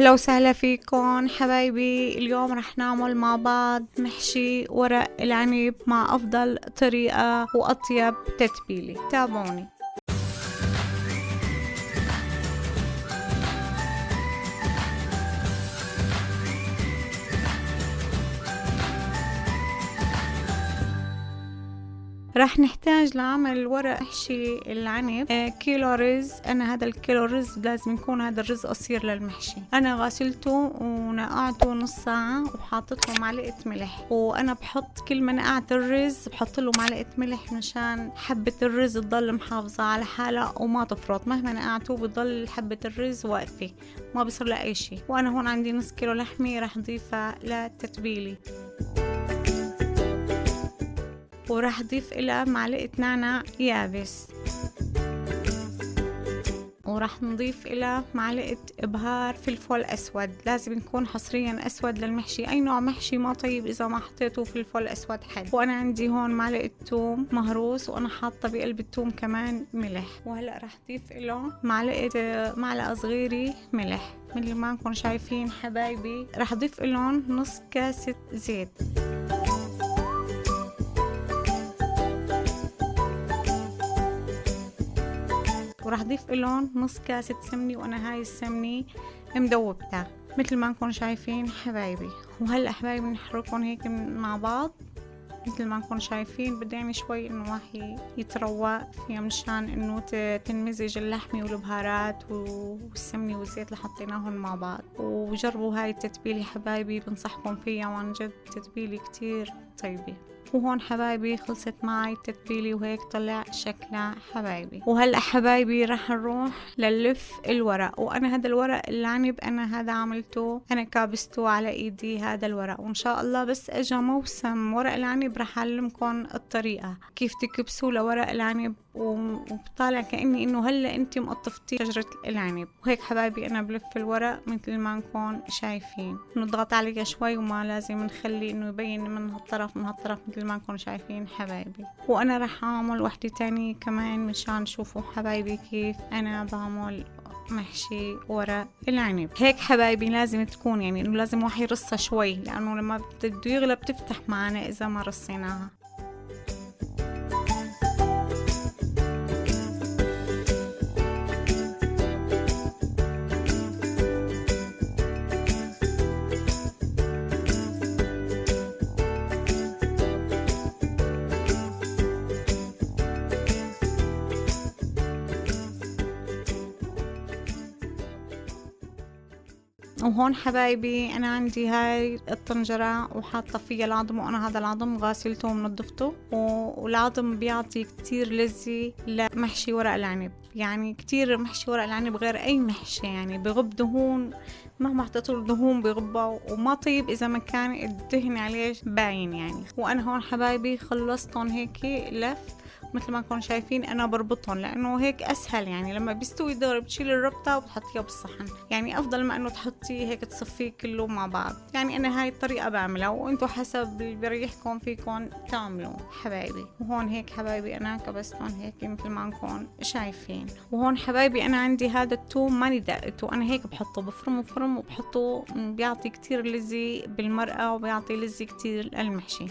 أهلا وسهلا فيكم حبايبي. اليوم رح نعمل مع بعض محشي ورق العنب مع أفضل طريقة وأطيب تتبيلة. تابعوني. راح نحتاج لعمل ورق محشي العنب كيلو رز. انا هذا الكيلو رز لازم يكون هذا الرز قصير للمحشي. انا غسلته ونقعته نص ساعة وحاطط له معلقة ملح، وانا بحط كل ما نقعت الرز بحط له معلقة ملح مشان حبة الرز تضل محافظة على حالها وما تفرط. مهما نقعته بضل حبة الرز واقفة، ما بصير لها اي شيء. وانا هون عندي نص كيلو لحمة راح اضيفها للتتبيلة، وراح اضيف لها معلقة نعناع يابس، وراح نضيف لها معلقة ابهار فلفل اسود. لازم يكون حصريا اسود للمحشي، اي نوع محشي ما طيب اذا ما حطيته فلفل اسود حلو. وانا عندي هون معلقة توم مهروس، وانا حاطة بقلب التوم كمان ملح. وهلا راح اضيف له معلقة صغيرة ملح مثل ما انكم شايفين حبايبي. راح اضيف لهم نص كاسة زيت، وراح اضيف لهم نص كاسة سمنة، وانا هاي السمنة مدوبتها مثل ما نكون شايفين حبايبي. وهلا حبايبي نحركهم هيك مع بعض مثل ما نكون شايفين. بدي يعني شوي انه واحد يتروق فيها مشان انه تنمزج اللحمة والبهارات والسمنة والزيت اللي حطيناهم مع بعض. وجربوا هاي التتبيلة حبايبي، بنصحكم فيها وعن جد تتبيلة كتير طيبة. وهون حبايبي خلصت معي التتبيلة وهيك طلع شكلها حبايبي. وهلأ حبايبي رح نروح للف الورق. وانا هذا الورق العنب انا هذا عملته، انا كابسته على ايدي هذا الورق. وان شاء الله بس اجا موسم ورق العنب رح اعلمكم الطريقة كيف تكبسوا لورق العنب، وبطالع كأني انه هلا انت مقطفتي شجرة العنب. وهيك حبايبي انا بلف الورق مثل ما نكون شايفين. نضغط عليها شوي وما لازم نخلي انه يبين من هالطرف من هالطرف مثل ما نكون شايفين حبايبي. وانا رح اعمل وحدة تانية كمان مشان تشوفوا حبايبي كيف انا بعمل محشي ورق العنب. هيك حبايبي لازم تكون يعني انه لازم واحد يرصها شوي، لانه لما بده يغلى بتفتح معنا اذا ما رصيناها. وهون حبايبي انا عندي هاي الطنجرة وحاطة فيها العظم، وانا هذا العظم غاسلته ومنضفته. والعظم بيعطي كتير لذة لمحشي ورق العنب. يعني كتير محشي ورق العنب غير اي محشي، يعني بغب دهون، مهما حطيتوا دهون بغبة، وما طيب اذا ما كان الدهن عليه باين يعني. وانا هون حبايبي خلصتهم هيك لف مثل ما كنتم شايفين. انا بربطهم لانه هيك اسهل، يعني لما بيستوي دغري بتشيل الربطه وبتحطيها بالصحن، يعني افضل ما انه تحطيه هيك تصفيه كله مع بعض. يعني انا هاي الطريقه بعملها، وانتم حسب اللي بريحكم فيكم تعملوا حبايبي. وهون هيك حبايبي انا كبستهم هيك مثل ما انكم شايفين. وهون حبايبي انا عندي هذا الثوم ماني دقته، انا هيك بحطه بفرم وبحطه، بيعطي كتير لذة بالمرقه وبيعطي لذة كتير للمحشي.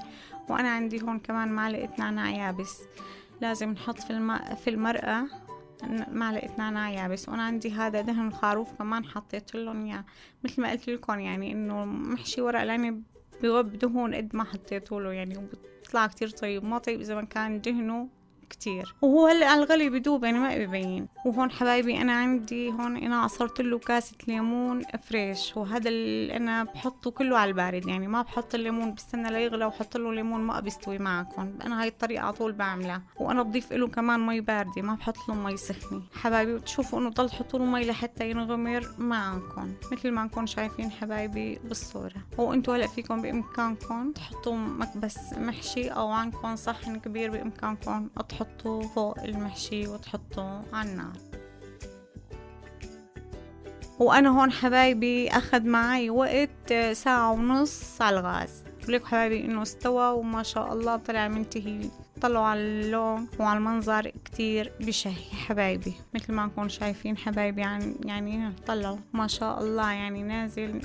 وانا عندي هون كمان معلقه نعناع يابس، لازم نحط في المرقة معلقة نعناع يابس. وانا عندي هذا دهن خروف كمان حطيت لهم اياه. مثل ما قلت لكم يعني انه محشي ورق العنب بغب دهون قد ما حطيته له، يعني وبيطلع كتير طيب. ما طيب اذا ما كان دهنه كتير، وهو هلا على الغلي بدوب يعني ما ببين. وهون حبايبي انا عندي هون انا عصرت له كاسة ليمون فريش، وهذا اللي انا بحطه كله على البارد، يعني ما بحط الليمون بستنى ليغلى وحط له ليمون ما بيستوي معكم. انا هاي الطريقة على طول بعملها. وانا بضيف له كمان مي باردة، ما بحط له مي سخنة حبايبي. وتشوفوا انه ضل تحطوا له مي لحتى ينغمر معكم مثل ما نكون شايفين حبايبي بالصورة. وانتوا هلا فيكم بامكانكم تحطوا مكبس محشي او عندكم صحن كبير بامكانكم تحطوا فوق المحشي وتحطوا على النار. وانا هون حبايبي اخذ معي وقت ساعة ونص على الغاز. بقولك حبايبي انه استوى وما شاء الله طلع منتهي طلعوا على اللون وعلى المنظر كتير بشهي حبايبي. مثل ما نكون شايفين حبايبي يعني طلعوا ما شاء الله يعني نازل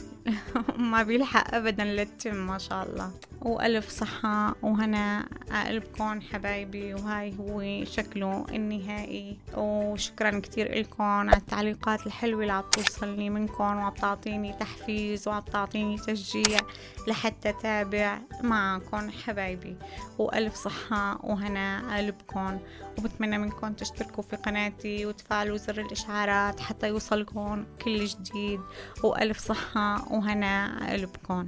ما بيلحق أبدا للتم ما شاء الله. وألف صحة وهنا قلبكم حبايبي، وهاي هو شكله النهائي. وشكرا كتير لكم على التعليقات الحلوة اللي عم توصلني منكم، وعم تعطيني تحفيز وعم تعطيني تشجيع لحتى تابع معكم حبايبي. وألف صحة وهنا قلبكم، وبتمنى منكم تشتركوا في قناتي وتفعلوا زر الإشعارات حتى يوصلكم كل جديد. وألف صحة وهنا قلبكم.